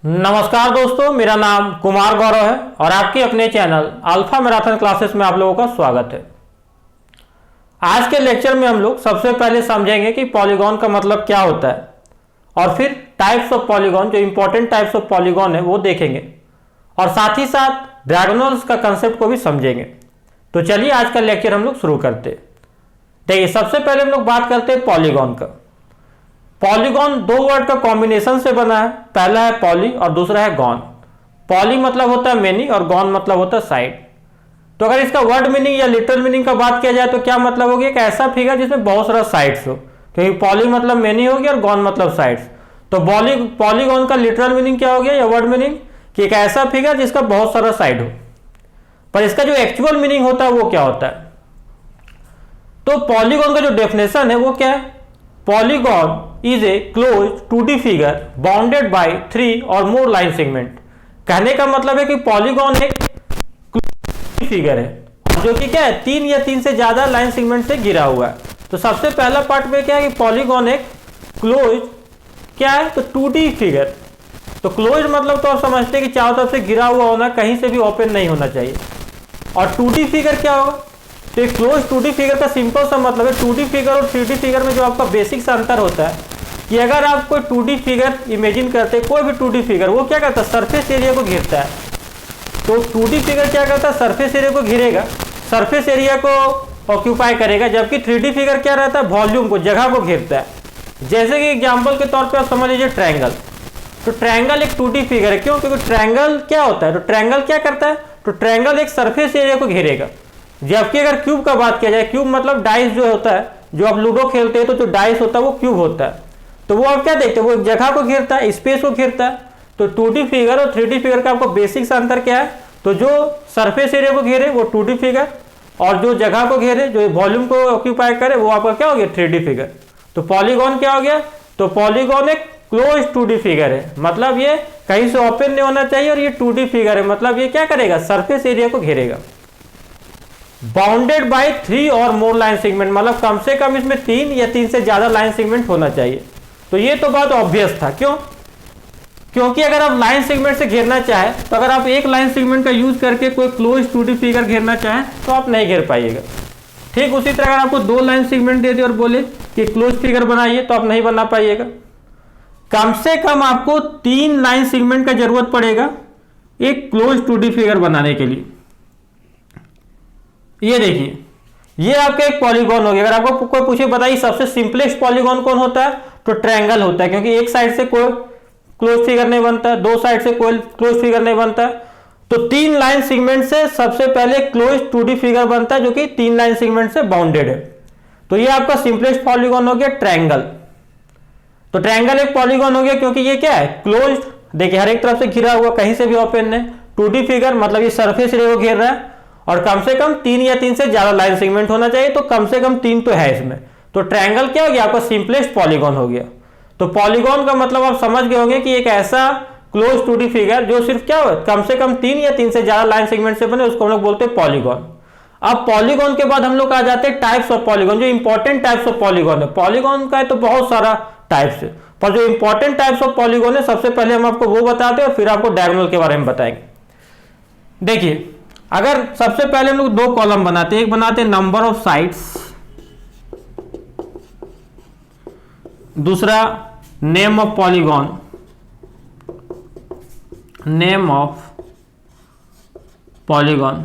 नमस्कार दोस्तों, मेरा नाम कुमार गौरव है और आपके अपने चैनल अल्फा मैराथन क्लासेस में आप लोगों का स्वागत है। आज के लेक्चर में हम लोग सबसे पहले समझेंगे कि पॉलीगॉन का मतलब क्या होता है और फिर टाइप्स ऑफ पॉलीगॉन, जो इंपॉर्टेंट टाइप्स ऑफ पॉलीगॉन है वो देखेंगे और साथ ही साथ डायगोनल्स का कंसेप्ट को भी समझेंगे। तो चलिए आज का लेक्चर हम लोग शुरू करते हैं। देखिए, सबसे पहले हम लोग बात करते हैं पॉलीगॉन का। पॉलीगॉन दो वर्ड का कॉम्बिनेशन से बना है, पहला है पॉली और दूसरा है गॉन। पॉली मतलब होता है मेनी और गॉन मतलब होता है साइड। तो अगर इसका वर्ड मीनिंग या लिटरल मीनिंग का बात किया जाए तो क्या मतलब होगी, एक ऐसा फिगर जिसमें बहुत सारा साइड्स हो, क्योंकि पॉली मतलब मेनी हो गया और गॉन मतलब साइड्स। तो पॉलीगॉन का लिटरल मीनिंग क्या हो गया या वर्ड मीनिंग, कि एक ऐसा फिगर जिसका बहुत सारा साइड हो। पर इसका जो एक्चुअल मीनिंग होता है वो क्या होता है, तो पॉलीगॉन का जो डेफिनेशन है वो क्या है, polygon is a closed 2D figure bounded by 3 or more line segment। कहने का मतलब है कि पॉलीगॉन एक closed फिगर है जो कि क्या है, 3 या 3 से ज्यादा लाइन सेगमेंट से घिरा हुआ है। तो सबसे पहला पार्ट में क्या है कि पॉलीगॉन एक क्लोज क्या है, तो 2D फिगर। तो क्लोज मतलब तो आप समझते हैं कि चारों तरफ से घिरा हुआ होना, कहीं से भी ओपन नहीं होना चाहिए। और 2D फिगर क्या होगा, तो एक क्लोज 2D फिगर का सिंपल सा मतलब है, 2D फिगर और 3D फिगर में जो आपका बेसिक सा अंतर होता है कि अगर आप कोई 2D फिगर इमेजिन करते हैं, कोई भी 2D फिगर, वो क्या करता है, सरफेस एरिया को घेरता है। तो 2D फिगर क्या करता है, सरफेस एरिया को घेरेगा, सरफेस एरिया को ऑक्यूपाई करेगा, जबकि 3D फिगर क्या रहता है, वॉल्यूम को, जगह को घेरता है। जैसे कि एग्जाम्पल के तौर पर आप समझ लीजिए ट्रायंगल। तो ट्रायंगल एक 2D फिगर है, क्यों, क्योंकि ट्रायंगल क्या होता है, तो ट्रायंगल क्या करता है, तो ट्रायंगल एक सरफेस एरिया को घेरेगा। जबकि अगर क्यूब का बात किया जाए, क्यूब मतलब डाइस जो होता है, जो आप लूडो खेलते हैं तो जो डाइस होता है वो क्यूब होता है। तो वो आप क्या देखते हैं, वो एक जगह को घेरता है, स्पेस को घेरता है। तो 2D फिगर और 3D फिगर का आपको बेसिक सा अंतर क्या है, तो जो सरफेस एरिया को घेरे वो 2D फिगर, और जो जगह को घेरे, जो वॉल्यूम को ऑक्यूपाई करे, वो आपका क्या हो गया, 3D फिगर। तो पॉलीगॉन क्या हो गया, तो पॉलीगॉन एक क्लोज 2D फिगर है, मतलब ये कहीं से ओपन नहीं होना चाहिए, और ये 2D फिगर है, मतलब ये क्या करेगा, सरफेस एरिया को घेरेगा। बाउंडेड बाय 3 और मोर लाइन सेगमेंट, मतलब कम से कम इसमें 3 या 3 से ज्यादा लाइन सेगमेंट होना चाहिए। तो ये तो बात ऑब्वियस था, क्यों, क्योंकि अगर आप लाइन सेगमेंट से घेरना चाहे, तो अगर आप एक लाइन सेगमेंट का यूज करके कोई क्लोज 2D फिगर घेरना चाहें तो आप नहीं घेर पाइएगा। ठीक उसी तरह अगर आपको 2 लाइन सेगमेंट दे दे और बोले कि क्लोज फिगर बनाइए, तो आप नहीं बना पाइएगा। कम से कम आपको 3 लाइन सेगमेंट का जरूरत पड़ेगा एक क्लोज 2D फिगर बनाने के लिए। ये देखिए, ये आपका एक पॉलीगॉन हो गया। अगर आपको कोई पूछे बताइए सबसे सिंपलेस्ट पॉलीगॉन कौन होता है, तो ट्रायंगल होता है, क्योंकि एक साइड से कोई क्लोज फिगर नहीं बनता है, 2 साइड से कोई क्लोज फिगर नहीं बनता है। तो 3 लाइन सेगमेंट से सबसे पहले क्लोज 2D फिगर बनता है, जो कि 3 लाइन सेगमेंट से बाउंडेड है। तो ये आपका सिंपलेस्ट पॉलीगॉन हो गया ट्रायंगल। तो ट्रायंगल एक पॉलीगॉन हो गया क्योंकि ये क्या है, क्लोज, देखिए हर एक तरफ से घिरा हुआ, कहीं से भी ओपन नहीं। 2D फिगर मतलब ये सरफेस एरिया को घेर रहा है, और कम से कम 3 या 3 से ज्यादा लाइन सेगमेंट होना चाहिए, तो कम से कम 3 तो है इसमें। तो ट्रायंगल क्या हो गया, आपका सिंपलेस्ट पॉलीगॉन हो गया। तो पॉलीगॉन का मतलब आप समझ गए होंगे कि एक ऐसा क्लोज 2D फिगर जो सिर्फ क्या हो, कम से कम 3 या 3 से ज्यादा लाइन सेगमेंट से बने, उसको हम लोग बोलते हैं पॉलीगॉन। अब पॉलीगॉन के बाद हम लोग आ जाते हैं टाइप्स ऑफ पॉलीगॉन, जो इंपॉर्टेंट टाइप्स ऑफ पॉलीगॉन है। पॉलीगॉन का है तो बहुत सारा टाइप्स है, पर जो इंपॉर्टेंट टाइप्स ऑफ पॉलीगॉन है सबसे पहले हम आपको वो बताते हैं और फिर आपको डायगोनल के बारे में बताएंगे। देखिए, अगर सबसे पहले हम लोग 2 कॉलम बनाते हैं, एक बनाते हैं नंबर ऑफ साइड्स, दूसरा name of polygon, name of polygon,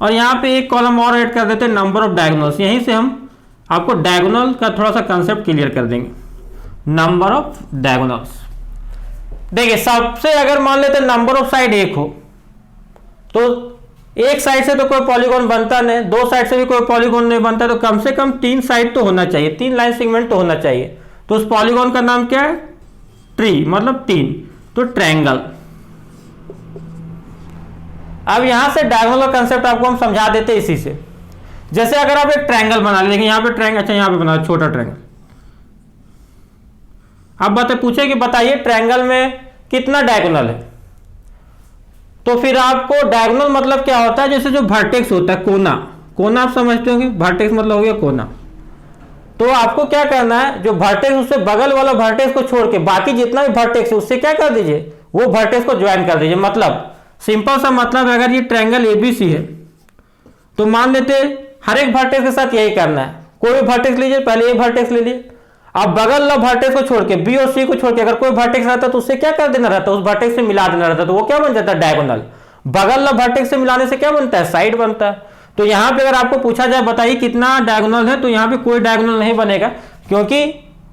और यहां पे एक कॉलम और ऐड कर देते हैं नंबर ऑफ डायगोनल्स। यहीं से हम आपको डायगोनल का थोड़ा सा कंसेप्ट क्लियर कर देंगे, नंबर ऑफ डायगोनल्स। देखिए, सबसे अगर मान लेते हैं नंबर ऑफ साइड 1 हो, तो एक साइड से तो कोई पॉलीगॉन बनता नहीं, 2 साइड से भी कोई पॉलीगॉन नहीं बनता, तो कम से कम 3 साइड तो होना चाहिए, 3 लाइन सेगमेंट तो होना चाहिए। तो उस पॉलीगॉन का नाम क्या है, ट्री, मतलब 3, तो ट्रायंगल। अब यहां से डायगोनल कंसेप्ट आपको हम समझा देते हैं इसी से। जैसे अगर आप एक ट्रायंगल बना ले, लेकिन यहां पे ट्रायंगल, अच्छा यहां पे बना छोटा ट्रायंगल। अब पूछे कि बताइए ट्रायंगल में कितना डायगोनल है, तो फिर आपको डायगोनल मतलब क्या होता है, जैसे जो वर्टेक्स होता है, कोना, कोना आप समझते होंगे, वर्टेक्स मतलब हो गया कोना। तो आपको क्या करना है, जो वर्टेक्स उससे बगल वाला वर्टेक्स को छोड़ के बाकी जितना भी वर्टेक्स है उससे क्या कर दीजिए, वो वर्टेक्स को ज्वाइन कर दीजिए। मतलब सिंपल सा मतलब अगर ये ट्रायंगल एबीसी है तो मान लेते हर एक वर्टेक्स के साथ यही करना है। कोई भी वर्टेक्स लीजिए, पहले ये वर्टेक्स ले लिए, अब बगल वाला वर्टेक्स को छोड़ के बी और सी को छोड़ के अगर कोई वर्टेक्स रहता तो उससे क्या कर देना रहता, उस वर्टेक्स से मिला देना रहता, तो वो क्या बन जाता है, डायगोनल। बगल वाला वर्टेक्स से मिलाने से क्या बनता है, साइड बनता है। तो यहाँ पे अगर आपको पूछा जाए बताइए कितना डायगोनल है, तो यहाँ पे कोई डायगोनल नहीं बनेगा, क्योंकि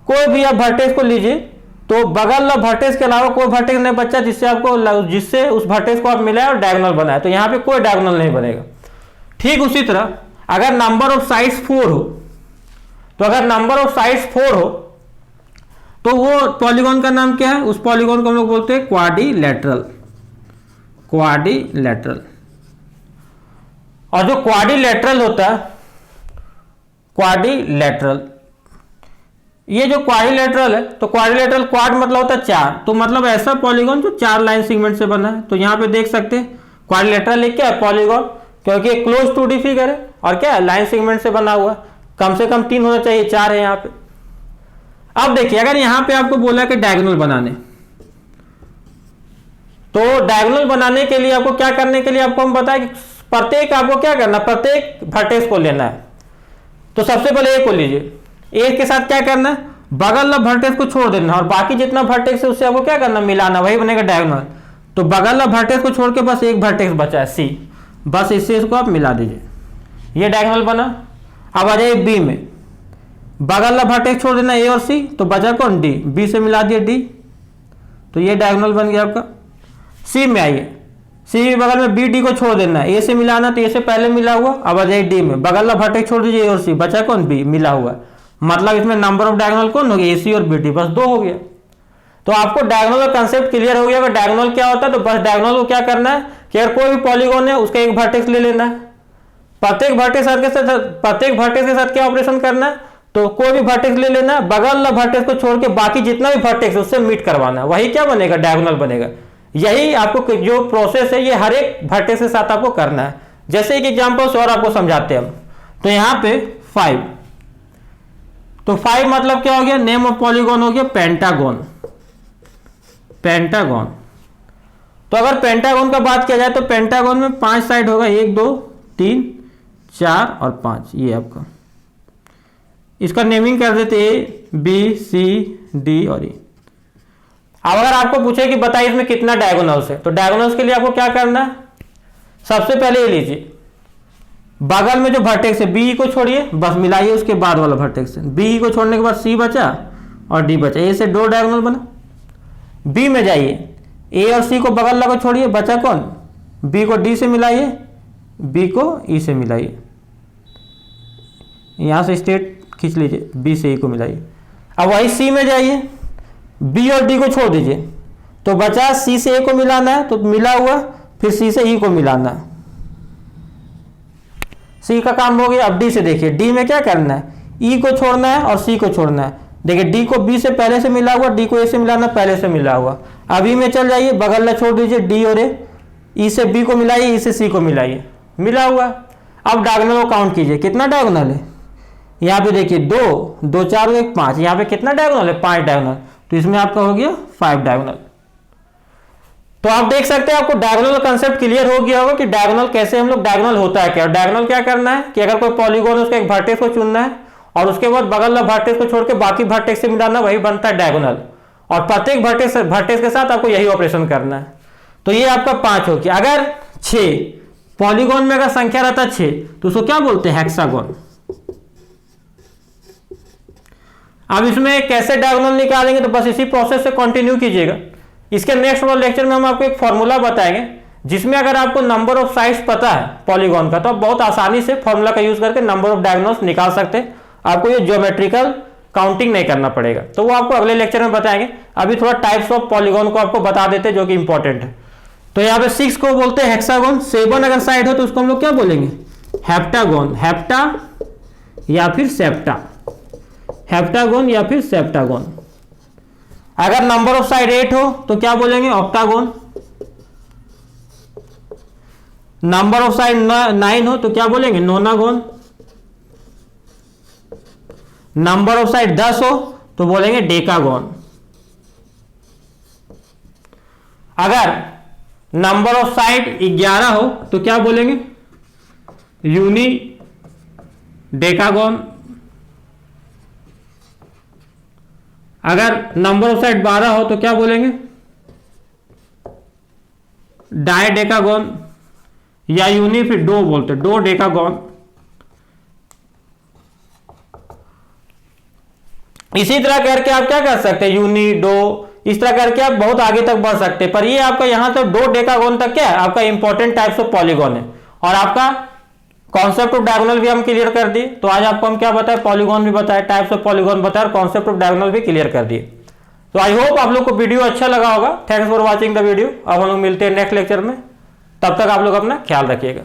कोई भी आप वर्टेक्स को लीजिए तो बगल वाला वर्टेक्स के अलावा कोई वर्टेक्स नहीं बचा जिससे उस वर्टेक्स को आप मिलाए और डायगोनल बनाए, तो यहाँ पे कोई डायगोनल नहीं बनेगा। ठीक उसी तरह अगर नंबर ऑफ साइड्स 4 हो, तो अगर नंबर ऑफ साइड्स 4 हो तो वो पॉलीगॉन का नाम क्या है, उस पॉलीगॉन को हम लोग बोलते हैं क्वाड्रिलैटरल। क्वाड्रिलैटरल। और जो क्वाड्रिलैटरल होता है, क्वाड्रिलैटरल, ये जो क्वाड्रिलैटरल है, तो क्वाड्रिलैटरल क्वाड मतलब होता है 4, तो मतलब ऐसा पॉलीगॉन जो 4 लाइन सेगमेंट से बना है। तो यहाँ पे देख सकते हैं क्वाड्रिलैटरल एक क्या है, पॉलीगॉन, क्योंकि क्लोज टू डी फिगर है और क्या है, लाइन सेगमेंट से बना हुआ, कम से कम 3 होना चाहिए, 4 है यहाँ पे। अब देखिए अगर यहाँ पे आपको बोला कि डायगोनल बनाने, तो डायगोनल बनाने के लिए आपको क्या करने के लिए आपको हम बताएं कि प्रत्येक आपको क्या करना, प्रत्येक वर्टेक्स को लेना है। तो सबसे पहले ए को लीजिए, ए के साथ क्या करना है, बगल वाला वर्टेक्स को छोड़ देना और बाकी जितना वर्टेक्स है उससे आपको क्या करना, मिलाना, वही बनेगा डायगोनल। तो बगल वाला वर्टेक्स को छोड़ के बस एक वर्टेक्स बचा है सी, बस इससे इसको आप मिला दीजिए, ये डायगोनल बना। अब आ जाइए बी में, बगल वाला वर्टेक्स छोड़ देना ए और सी, तो बचा कौन, डी, बी से मिला दिए डी, तो ये डायगोनल बन गया आपका। सी में आइए, सी के बगल में बी डी को छोड़ देना है, ए से मिलाना, तो ए से पहले मिला हुआ। अब आ जाइए डी में, बगल वाला वर्टेक्स छोड़ दीजिए ए और सी, बचा कौन, बी, मिला हुआ। मतलब इसमें नंबर ऑफ डायगोनल कौन हो गया, ए सी और बी डी, बस 2 हो गया। तो आपको डायगोनल का कंसेप्ट क्लियर हो गया कि डायगोनल क्या होता है। तो बस डायगोनल को क्या करना है कि अगर कोई भी पॉलीगॉन है उसका एक वर्टेक्स ले लेना है, प्रत्येक वर्टेक्स के साथ क्या ऑपरेशन करना है, तो कोई भी वर्टेक्स ले लेना है, बगल वाला वर्टेक्स को छोड़ के बाकी जितना भी वर्टेक्स है उससे मीट करवाना है, वही क्या बनेगा, डायगोनल बनेगा। यही आपको जो प्रोसेस है ये हर एक वर्टेक्स के साथ आपको करना है। जैसे एक एग्जांपल से और आपको समझाते हैं हम, तो यहाँ पे 5, तो 5 मतलब क्या हो गया, नेम ऑफ पॉलीगॉन हो गया पेंटागन। पेंटागन, तो अगर पेंटागन का बात किया जाए तो पेंटागन में 5 साइड होगा, 1 2 3 4 और 5, ये आपका। इसका नेमिंग कर देते ए बी सी डी और ई। अब अगर आपको पूछे कि बताइए इसमें कितना डायगोनल्स है, तो डायगोनल्स के लिए आपको क्या करना है, सबसे पहले ये लीजिए, बगल में जो वर्टेक्स है बी को छोड़िए, बस मिलाइए उसके बाद वाला वर्टेक्स है, बी को छोड़ने के बाद सी बचा और डी बचा, ए से 2 डायगोनल बना। बी में जाइए, ए और सी को बगल वाला को छोड़िए, बचा कौन, बी को डी से मिलाइए, बी को ई से मिलाइए, यहां से स्ट्रेट खींच लीजिए, बी से ई को मिलाइए। अब वही सी में जाइए, बी और डी को छोड़ दीजिए, तो बचा सी से ए को मिलाना है, तो मिला हुआ, फिर सी से ई को मिलाना है, सी का काम हो गया। अब डी से देखिए, डी में क्या करना है, ई को छोड़ना है और सी को छोड़ना है। देखिए डी को बी से पहले से मिला हुआ, डी को ए से मिलाना, पहले से मिला हुआ। अब ई में चल जाइए, बगल वाला छोड़ दीजिए, डी और ए, ई से बी को मिलाइए, ई से सी को मिलाइए, मिला हुआ। अब डायगोनल को काउंट कीजिए, कितना डायगोनल है, यहाँ पे देखिए 2 2 4 1 5, यहाँ पे कितना डायगोनल है, 5 डायगोनल, तो इसमें आपका हो गया 5 डायगोनल। तो आप देख सकते हैं आपको डायगोनल का कंसेप्ट क्लियर हो गया होगा कि डायगोनल कैसे, हम लोग डायगोनल होता है क्या। डायगोनल क्या करना है कि अगर कोई पॉलीगॉन है उसका एक वर्टेक्स को चुनना है और उसके बाद बगल वाला वर्टेक्स को छोड़ के बाकी वर्टेक्स से मिलाना, वही बनता है डायगोनल। और प्रत्येक वर्टेक्स के साथ आपको यही ऑपरेशन करना है। तो ये आपका 5 हो गया। अगर 6 पॉलीगॉन में अगर संख्या रहता 6 तो उसको क्या बोलते हैं, हेक्सागोन। अब इसमें कैसे डायगोनल निकालेंगे, तो बस इसी प्रोसेस से कंटिन्यू कीजिएगा। इसके नेक्स्ट वाले लेक्चर में हम आपको एक फॉर्मूला बताएंगे जिसमें अगर आपको नंबर ऑफ साइड्स पता है पॉलीगॉन का, तो आप बहुत आसानी से फॉर्मूला का यूज करके नंबर ऑफ डायगोनल्स निकाल सकते हैं। आपको ये ज्योमेट्रिकल काउंटिंग नहीं करना पड़ेगा, तो वो आपको अगले लेक्चर में बताएंगे। अभी थोड़ा टाइप्स ऑफ पॉलीगॉन को आपको बता देते हैं जो कि इंपॉर्टेंट है। तो यहाँ पे 6 को बोलते हैं हेक्सागोन। 7 अगर साइड हो तो उसको हम लोग क्या बोलेंगे, हेप्टागोन, हेप्टा या फिर सेप्टा, हेप्टागोन या फिर सेप्टागोन। अगर नंबर ऑफ साइड 8 हो तो क्या बोलेंगे, ऑक्टागोन। नंबर ऑफ साइड 9 हो तो क्या बोलेंगे, नोनागोन। नंबर ऑफ साइड 10 हो तो बोलेंगे डेकागोन। अगर नंबर ऑफ साइड 11 हो तो क्या बोलेंगे? यूनी डेकागोन। अगर नंबर ऑफ साइड 12 हो तो क्या बोलेंगे? डाई डेकागोन, या यूनी फिर डो बोलते, डो डेकागोन। इसी तरह करके आप क्या कर सकते हैं? यूनी, डो, इस तरह करके आप बहुत आगे तक बढ़ सकते हैं। पर ये आपका यहां से डो डेकागोन तक क्या है? आपका इंपॉर्टेंट टाइप्स ऑफ पॉलीगॉन है। और आपका कॉन्सेप्ट ऑफ डायगोनल भी हम क्लियर कर दिए। तो आज आपको हम क्या बताए? पॉलीगॉन भी बताया, टाइप्स ऑफ पॉलीगॉन बताया, और कॉन्सेप्ट ऑफ डायगोनल भी क्लियर कर दिए। तो आई होप आप लोग को वीडियो अच्छा लगा होगा। Thanks for watching the video. अब हम लोग मिलते हैं नेक्स्ट लेक्चर में। तब तक आप लोग अपना ख्याल रखिएगा।